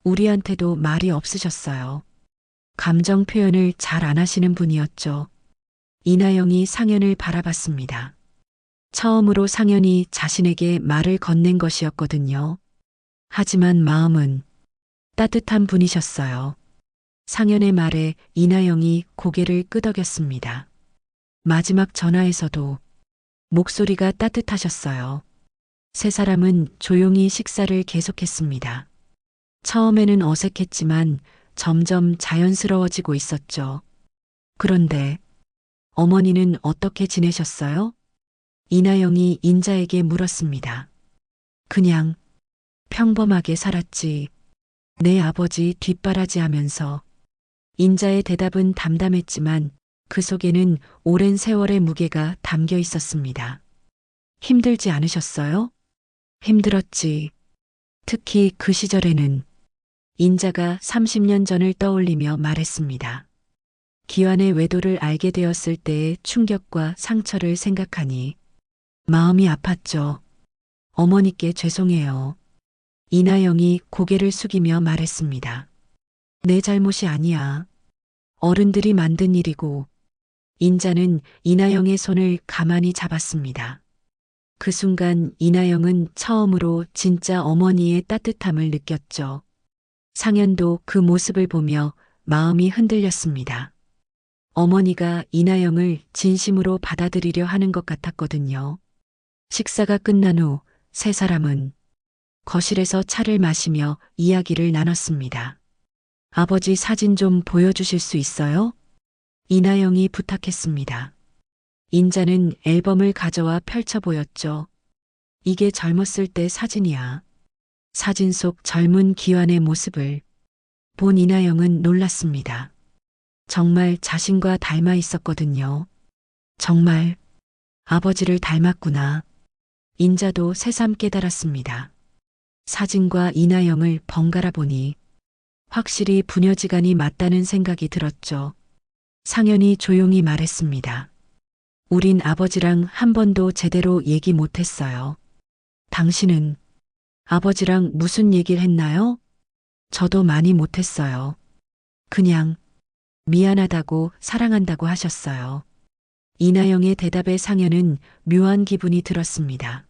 우리한테도 말이 없으셨어요. 감정 표현을 잘 안 하시는 분이었죠. 이나영이 상현을 바라봤습니다. 처음으로 상현이 자신에게 말을 건넨 것이었거든요. 하지만 마음은 따뜻한 분이셨어요. 상현의 말에 이나영이 고개를 끄덕였습니다. 마지막 전화에서도 목소리가 따뜻하셨어요. 세 사람은 조용히 식사를 계속했습니다. 처음에는 어색했지만 점점 자연스러워지고 있었죠. 그런데 어머니는 어떻게 지내셨어요? 이나영이 인자에게 물었습니다. 그냥 평범하게 살았지. 내 아버지 뒷바라지하면서. 인자의 대답은 담담했지만 그 속에는 오랜 세월의 무게가 담겨 있었습니다. 힘들지 않으셨어요? 힘들었지. 특히 그 시절에는. 인자가 30년 전을 떠올리며 말했습니다. 기완의 외도를 알게 되었을 때의 충격과 상처를 생각하니 마음이 아팠죠. 어머니께 죄송해요. 이나영이 고개를 숙이며 말했습니다. 내 잘못이 아니야. 어른들이 만든 일이고. 인자는 이나영의 손을 가만히 잡았습니다. 그 순간 이나영은 처음으로 진짜 어머니의 따뜻함을 느꼈죠. 상현도 그 모습을 보며 마음이 흔들렸습니다. 어머니가 이나영을 진심으로 받아들이려 하는 것 같았거든요. 식사가 끝난 후 세 사람은 거실에서 차를 마시며 이야기를 나눴습니다. 아버지 사진 좀 보여주실 수 있어요? 이나영이 부탁했습니다. 인자는 앨범을 가져와 펼쳐 보였죠. 이게 젊었을 때 사진이야. 사진 속 젊은 기완의 모습을 본 이나영은 놀랐습니다. 정말 자신과 닮아 있었거든요. 정말 아버지를 닮았구나. 인자도 새삼 깨달았습니다. 사진과 이나영을 번갈아 보니 확실히 부녀지간이 맞다는 생각이 들었죠. 상현이 조용히 말했습니다. 우린 아버지랑 한 번도 제대로 얘기 못했어요. 당신은 아버지랑 무슨 얘기를 했나요? 저도 많이 못했어요. 그냥 미안하다고 사랑한다고 하셨어요. 이나영의 대답에 상현은 묘한 기분이 들었습니다.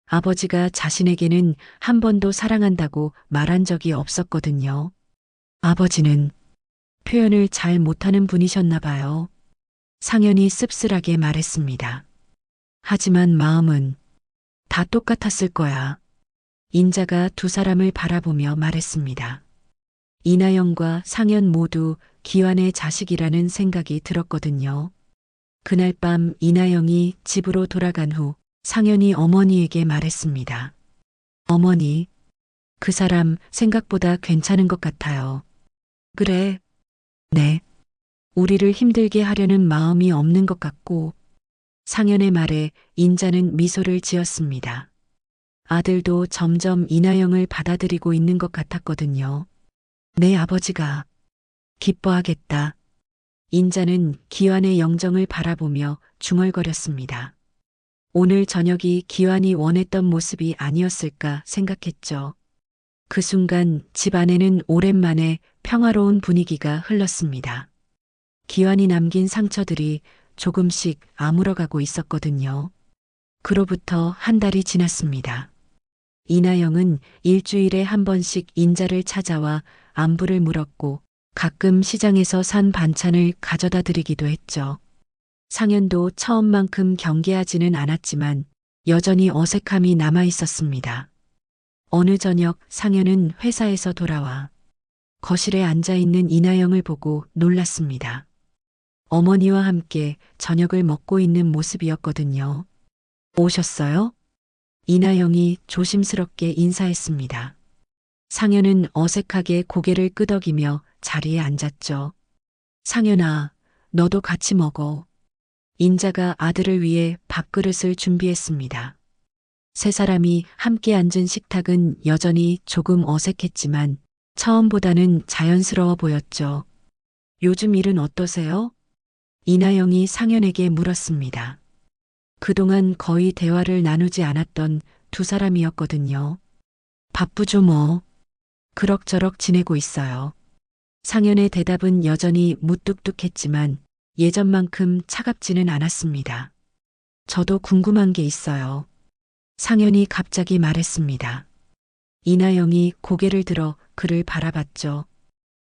아버지가 자신에게는 한 번도 사랑한다고 말한 적이 없었거든요. 아버지는 표현을 잘 못하는 분이셨나 봐요. 상현이 씁쓸하게 말했습니다. 하지만 마음은 다 똑같았을 거야. 인자가 두 사람을 바라보며 말했습니다. 이나영과 상현 모두 기완의 자식이라는 생각이 들었거든요. 그날 밤 이나영이 집으로 돌아간 후 상현이 어머니에게 말했습니다. 어머니, 그 사람 생각보다 괜찮은 것 같아요. 그래. 네. 우리를 힘들게 하려는 마음이 없는 것 같고. 상현의 말에 인자는 미소를 지었습니다. 아들도 점점 이나영을 받아들이고 있는 것 같았거든요. 내 아버지가 기뻐하겠다. 인자는 기완의 영정을 바라보며 중얼거렸습니다. 오늘 저녁이 기완이 원했던 모습이 아니었을까 생각했죠. 그 순간 집 안에는 오랜만에 평화로운 분위기가 흘렀습니다. 기완이 남긴 상처들이 조금씩 아물어가고 있었거든요. 그로부터 한 달이 지났습니다. 이나영은 일주일에 한 번씩 인자를 찾아와 안부를 물었고 가끔 시장에서 산 반찬을 가져다 드리기도 했죠. 상현도 처음만큼 경계하지는 않았지만 여전히 어색함이 남아 있었습니다. 어느 저녁 상현은 회사에서 돌아와 거실에 앉아 있는 이나영을 보고 놀랐습니다. 어머니와 함께 저녁을 먹고 있는 모습이었거든요. 오셨어요? 이나영이 조심스럽게 인사했습니다. 상현은 어색하게 고개를 끄덕이며 자리에 앉았죠. 상현아, 너도 같이 먹어. 인자가 아들을 위해 밥그릇을 준비했습니다. 세 사람이 함께 앉은 식탁은 여전히 조금 어색했지만 처음보다는 자연스러워 보였죠. 요즘 일은 어떠세요? 이나영이 상현에게 물었습니다. 그동안 거의 대화를 나누지 않았던 두 사람이었거든요. 바쁘죠 뭐. 그럭저럭 지내고 있어요. 상현의 대답은 여전히 무뚝뚝했지만 예전만큼 차갑지는 않았습니다. 저도 궁금한 게 있어요. 상현이 갑자기 말했습니다. 이나영이 고개를 들어 그를 바라봤죠.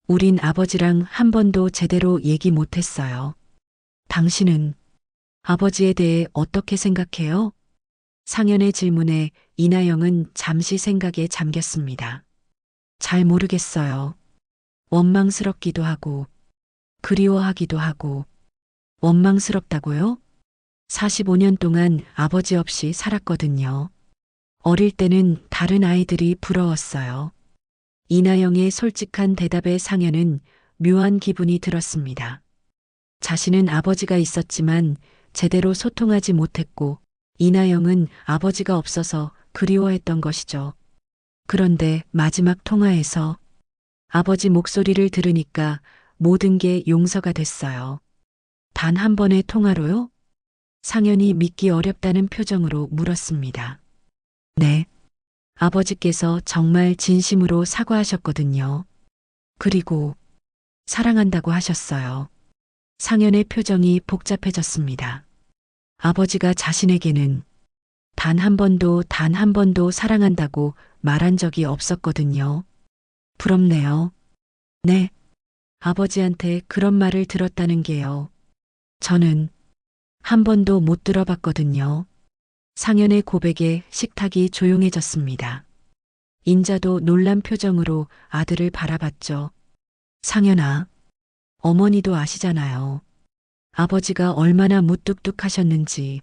우린 아버지랑 한 번도 제대로 얘기 못했어요. 당신은 아버지에 대해 어떻게 생각해요? 상현의 질문에 이나영은 잠시 생각에 잠겼습니다. 잘 모르겠어요. 원망스럽기도 하고, 그리워하기도 하고, 원망스럽다고요? 45년 동안 아버지 없이 살았거든요. 어릴 때는 다른 아이들이 부러웠어요. 이나영의 솔직한 대답에 상현은 묘한 기분이 들었습니다. 자신은 아버지가 있었지만 제대로 소통하지 못했고 이나영은 아버지가 없어서 그리워했던 것이죠. 그런데 마지막 통화에서 아버지 목소리를 들으니까 모든 게 용서가 됐어요. 단 한 번의 통화로요? 상현이 믿기 어렵다는 표정으로 물었습니다. 네. 아버지께서 정말 진심으로 사과하셨거든요. 그리고 사랑한다고 하셨어요. 상현의 표정이 복잡해졌습니다. 아버지가 자신에게는 단 한 번도 사랑한다고 말한 적이 없었거든요. 부럽네요. 네. 아버지한테 그런 말을 들었다는 게요. 저는 한 번도 못 들어봤거든요. 상현의 고백에 식탁이 조용해졌습니다. 인자도 놀란 표정으로 아들을 바라봤죠. 상현아, 어머니도 아시잖아요. 아버지가 얼마나 무뚝뚝하셨는지.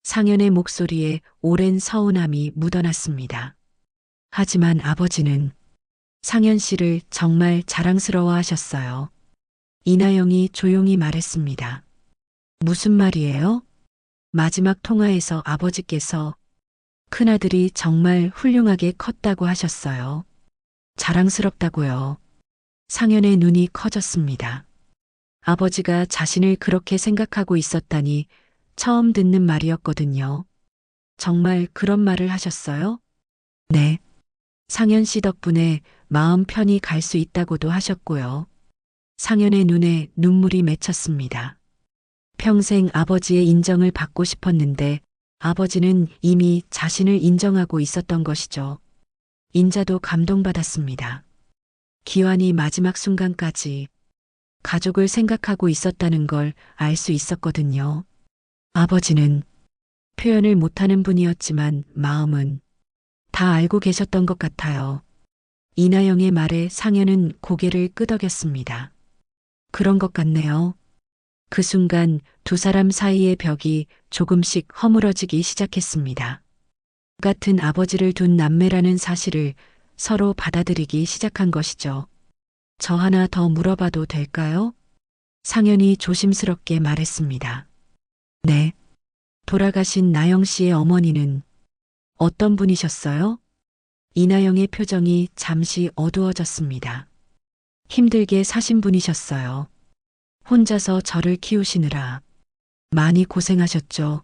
상현의 목소리에 오랜 서운함이 묻어났습니다. 하지만 아버지는 상현 씨를 정말 자랑스러워 하셨어요. 이나영이 조용히 말했습니다. 무슨 말이에요? 마지막 통화에서 아버지께서 큰아들이 정말 훌륭하게 컸다고 하셨어요. 자랑스럽다고요. 상현의 눈이 커졌습니다. 아버지가 자신을 그렇게 생각하고 있었다니 처음 듣는 말이었거든요. 정말 그런 말을 하셨어요? 네. 상현 씨 덕분에 마음 편히 갈 수 있다고도 하셨고요. 상현의 눈에 눈물이 맺혔습니다. 평생 아버지의 인정을 받고 싶었는데 아버지는 이미 자신을 인정하고 있었던 것이죠. 인자도 감동받았습니다. 기환이 마지막 순간까지 가족을 생각하고 있었다는 걸 알 수 있었거든요. 아버지는 표현을 못하는 분이었지만 마음은 다 알고 계셨던 것 같아요. 이나영의 말에 상현은 고개를 끄덕였습니다. 그런 것 같네요. 그 순간 두 사람 사이의 벽이 조금씩 허물어지기 시작했습니다. 같은 아버지를 둔 남매라는 사실을 서로 받아들이기 시작한 것이죠. 저 하나 더 물어봐도 될까요? 상현이 조심스럽게 말했습니다. 네. 돌아가신 나영 씨의 어머니는 어떤 분이셨어요? 이나영의 표정이 잠시 어두워졌습니다. 힘들게 사신 분이셨어요. 혼자서 저를 키우시느라 많이 고생하셨죠.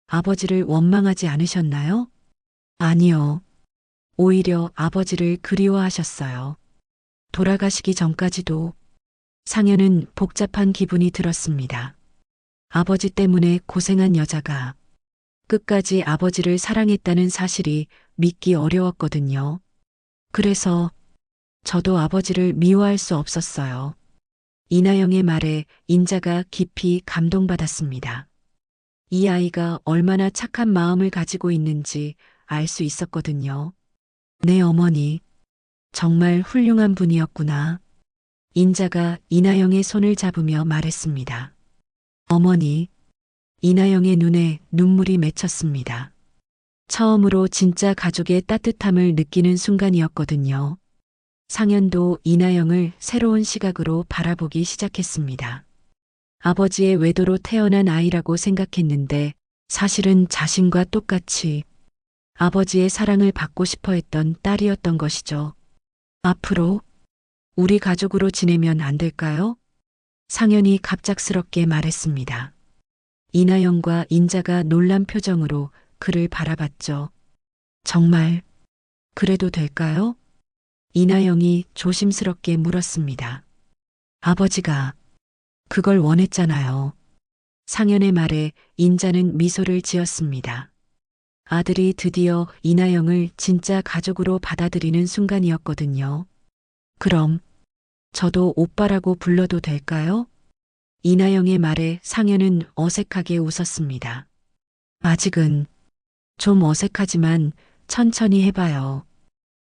아버지를 원망하지 않으셨나요? 아니요. 오히려 아버지를 그리워하셨어요. 돌아가시기 전까지도. 상현은 복잡한 기분이 들었습니다. 아버지 때문에 고생한 여자가 끝까지 아버지를 사랑했다는 사실이 믿기 어려웠거든요. 그래서 저도 아버지를 미워할 수 없었어요. 이나영의 말에 인자가 깊이 감동받았습니다. 이 아이가 얼마나 착한 마음을 가지고 있는지 알 수 있었거든요. 내 어머니, 정말 훌륭한 분이었구나. 인자가 이나영의 손을 잡으며 말했습니다. 어머니, 이나영의 눈에 눈물이 맺혔습니다. 처음으로 진짜 가족의 따뜻함을 느끼는 순간이었거든요. 상현도 이나영을 새로운 시각으로 바라보기 시작했습니다. 아버지의 외도로 태어난 아이라고 생각했는데 사실은 자신과 똑같이 아버지의 사랑을 받고 싶어 했던 딸이었던 것이죠. 앞으로 우리 가족으로 지내면 안 될까요? 상현이 갑작스럽게 말했습니다. 이나영과 인자가 놀란 표정으로 그를 바라봤죠. 정말 그래도 될까요? 이나영이 조심스럽게 물었습니다. 아버지가 그걸 원했잖아요. 상현의 말에 인자는 미소를 지었습니다. 아들이 드디어 이나영을 진짜 가족으로 받아들이는 순간이었거든요. 그럼 저도 오빠라고 불러도 될까요? 이나영의 말에 상현은 어색하게 웃었습니다. 아직은 좀 어색하지만 천천히 해봐요.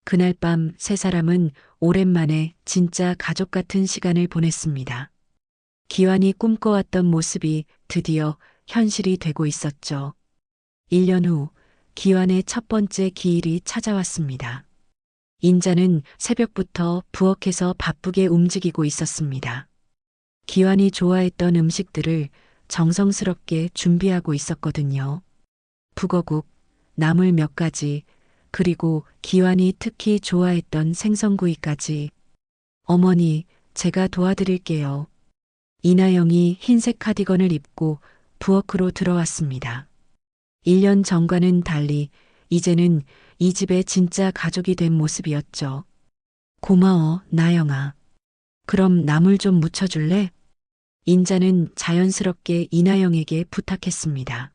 그날 밤 세 사람은 오랜만에 진짜 가족 같은 시간을 보냈습니다. 기완이 꿈꿔왔던 모습이 드디어 현실이 되고 있었죠. 1년 후 기완의 첫 번째 기일이 찾아왔습니다. 인자는 새벽부터 부엌에서 바쁘게 움직이고 있었습니다. 기완이 좋아했던 음식들을 정성스럽게 준비하고 있었거든요. 북어국, 나물 몇 가지, 그리고 기완이 특히 좋아했던 생선구이까지. 어머니, 제가 도와드릴게요. 이나영이 흰색 카디건을 입고 부엌으로 들어왔습니다. 1년 전과는 달리 이제는 이 집의 진짜 가족이 된 모습이었죠. 고마워, 나영아. 그럼 나물 좀 묻혀줄래? 인자는 자연스럽게 이나영에게 부탁했습니다.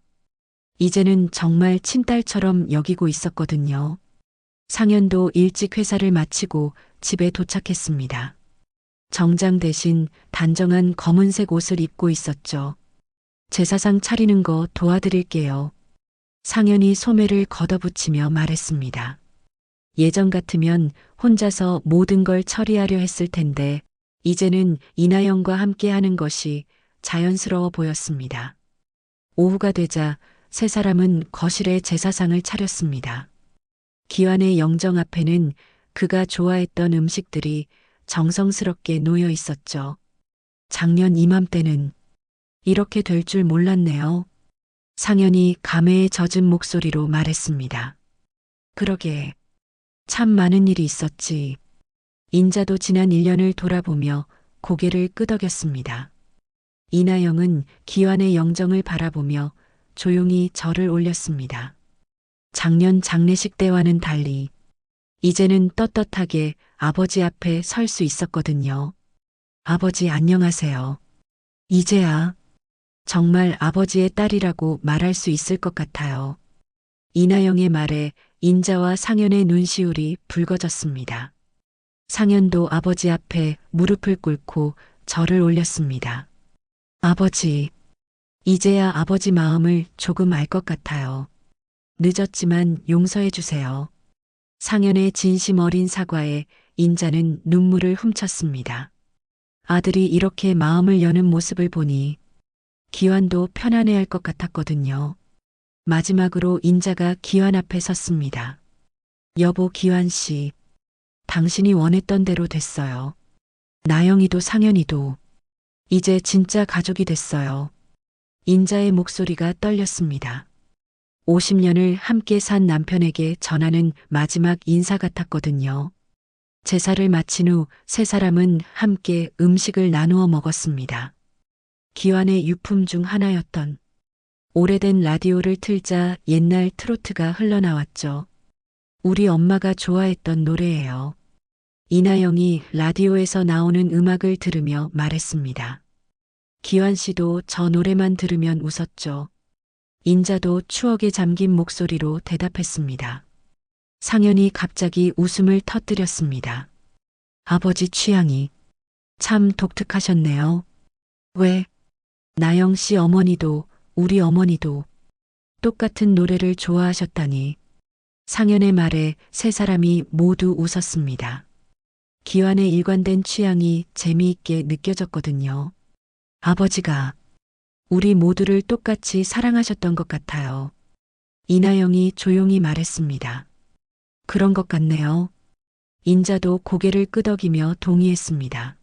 이제는 정말 친딸처럼 여기고 있었거든요. 상현도 일찍 회사를 마치고 집에 도착했습니다. 정장 대신 단정한 검은색 옷을 입고 있었죠. 제사상 차리는 거 도와드릴게요. 상현이 소매를 걷어붙이며 말했습니다. 예전 같으면 혼자서 모든 걸 처리하려 했을 텐데 이제는 이나영과 함께 하는 것이 자연스러워 보였습니다. 오후가 되자 세 사람은 거실에 제사상을 차렸습니다. 기완의 영정 앞에는 그가 좋아했던 음식들이 정성스럽게 놓여 있었죠. 작년 이맘때는 이렇게 될 줄 몰랐네요. 상현이 감회에 젖은 목소리로 말했습니다. 그러게 참 많은 일이 있었지. 인자도 지난 1년을 돌아보며 고개를 끄덕였습니다. 이나영은 기완의 영정을 바라보며 조용히 절을 올렸습니다. 작년 장례식 때와는 달리 이제는 떳떳하게 아버지 앞에 설 수 있었거든요. 아버지 안녕하세요. 이제야 정말 아버지의 딸이라고 말할 수 있을 것 같아요. 이나영의 말에 인자와 상현의 눈시울이 붉어졌습니다. 상현도 아버지 앞에 무릎을 꿇고 절을 올렸습니다. 아버지, 이제야 아버지 마음을 조금 알 것 같아요. 늦었지만 용서해 주세요. 상현의 진심 어린 사과에 인자는 눈물을 훔쳤습니다. 아들이 이렇게 마음을 여는 모습을 보니 기완도 편안해할 것 같았거든요. 마지막으로 인자가 기완 앞에 섰습니다. 여보 기완 씨, 당신이 원했던 대로 됐어요. 나영이도 상현이도 이제 진짜 가족이 됐어요. 인자의 목소리가 떨렸습니다. 50년을 함께 산 남편에게 전하는 마지막 인사 같았거든요. 제사를 마친 후 세 사람은 함께 음식을 나누어 먹었습니다. 기완의 유품 중 하나였던 오래된 라디오를 틀자 옛날 트로트가 흘러나왔죠. 우리 엄마가 좋아했던 노래예요. 이나영이 라디오에서 나오는 음악을 들으며 말했습니다. 기완 씨도 저 노래만 들으면 웃었죠. 인자도 추억에 잠긴 목소리로 대답했습니다. 상현이 갑자기 웃음을 터뜨렸습니다. 아버지 취향이 참 독특하셨네요. 왜? 나영 씨 어머니도 우리 어머니도 똑같은 노래를 좋아하셨다니. 상현의 말에 세 사람이 모두 웃었습니다. 기완의 일관된 취향이 재미있게 느껴졌거든요. 아버지가 우리 모두를 똑같이 사랑하셨던 것 같아요. 이나영이 조용히 말했습니다. 그런 것 같네요. 인자도 고개를 끄덕이며 동의했습니다.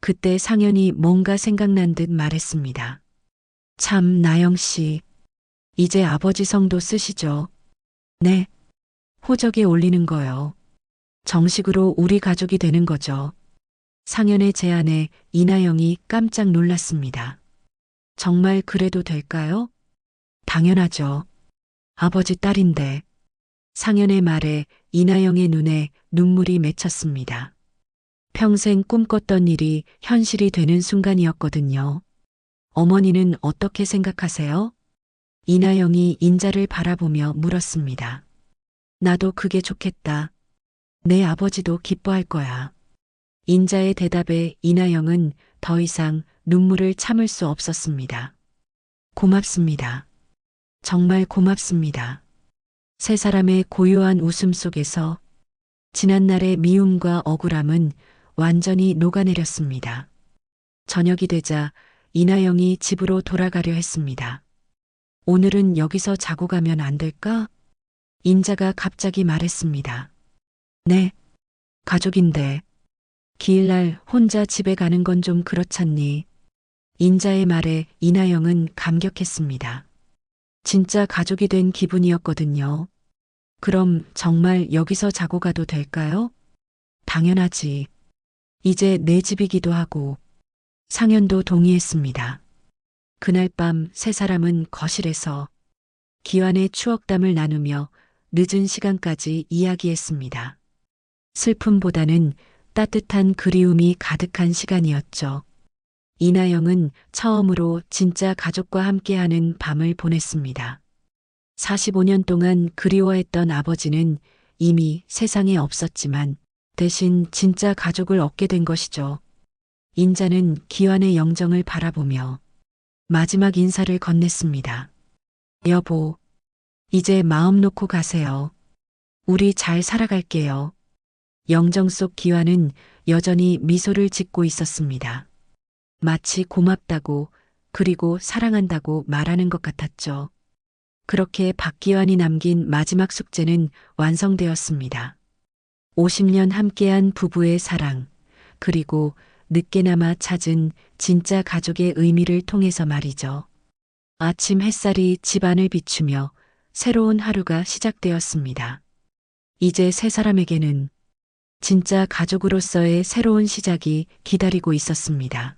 그때 상현이 뭔가 생각난 듯 말했습니다. 참, 나영 씨. 이제 아버지 성도 쓰시죠? 네. 호적에 올리는 거요. 정식으로 우리 가족이 되는 거죠. 상현의 제안에 이나영이 깜짝 놀랐습니다. 정말 그래도 될까요? 당연하죠. 아버지 딸인데. 상현의 말에 이나영의 눈에 눈물이 맺혔습니다. 평생 꿈꿨던 일이 현실이 되는 순간이었거든요. 어머니는 어떻게 생각하세요? 이나영이 인자를 바라보며 물었습니다. 나도 그게 좋겠다. 내 아버지도 기뻐할 거야. 인자의 대답에 이나영은 더 이상 눈물을 참을 수 없었습니다. 고맙습니다. 정말 고맙습니다. 세 사람의 고요한 웃음 속에서 지난날의 미움과 억울함은 완전히 녹아내렸습니다. 저녁이 되자 이나영이 집으로 돌아가려 했습니다. 오늘은 여기서 자고 가면 안 될까? 인자가 갑자기 말했습니다. 네, 가족인데 기일날 혼자 집에 가는 건 좀 그렇잖니. 인자의 말에 이나영은 감격했습니다. 진짜 가족이 된 기분이었거든요. 그럼 정말 여기서 자고 가도 될까요? 당연하지. 이제 내 집이기도 하고. 상현도 동의했습니다. 그날 밤 세 사람은 거실에서 기완의 추억담을 나누며 늦은 시간까지 이야기했습니다. 슬픔보다는 따뜻한 그리움이 가득한 시간이었죠. 이나영은 처음으로 진짜 가족과 함께하는 밤을 보냈습니다. 45년 동안 그리워했던 아버지는 이미 세상에 없었지만 대신 진짜 가족을 얻게 된 것이죠. 인자는 기완의 영정을 바라보며 마지막 인사를 건넸습니다. 여보, 이제 마음 놓고 가세요. 우리 잘 살아갈게요. 영정 속 기완은 여전히 미소를 짓고 있었습니다. 마치 고맙다고 그리고 사랑한다고 말하는 것 같았죠. 그렇게 박기완이 남긴 마지막 숙제는 완성되었습니다. 50년 함께한 부부의 사랑, 그리고 늦게나마 찾은 진짜 가족의 의미를 통해서 말이죠. 아침 햇살이 집안을 비추며 새로운 하루가 시작되었습니다. 이제 세 사람에게는 진짜 가족으로서의 새로운 시작이 기다리고 있었습니다.